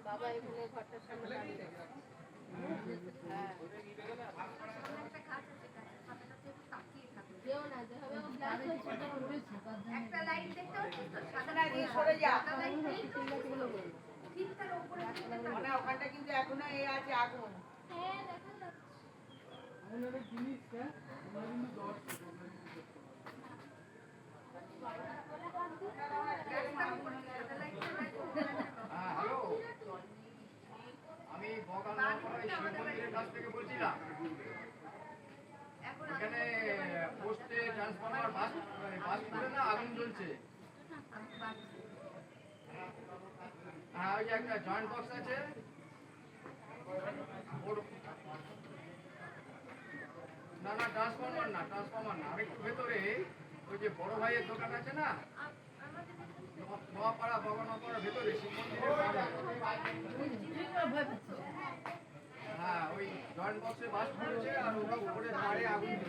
বাবা এখানে ঘরটার সামনে একটা লাইট দেখতে পাচ্ছিস তো সাদা লাইট সরে যা ঠিক তার উপরে মানে ওখানটা কিন্তু এখনো এই আছে আগুন হ্যাঁ দেখা যাচ্ছে আমাদের জিনিস কা আমাদের কিন্তু 10 হ্যালো আমি বগানপাড়ায় শিব মন্দিরের কাছ থেকে বলছিলাম এখানে পোস্টে ট্রান্সফরমার বাস করে না আগুন জ্বলছে হ্যাঁ ওই যে একটা জয়েন্ট বক্স আছে না না ট্রান্সফরমার না আরেকটু ভেতরে ওই যে বড় ভাইয়ের দোকান আছে না নোয়াপাড়া বগানপাড়ার ভেতরে শিব মন্দিরের হ্যাঁ ওই জয়েন্ট বক্সে বাস পড়েছে আর ওটা উপরে তারে আগুন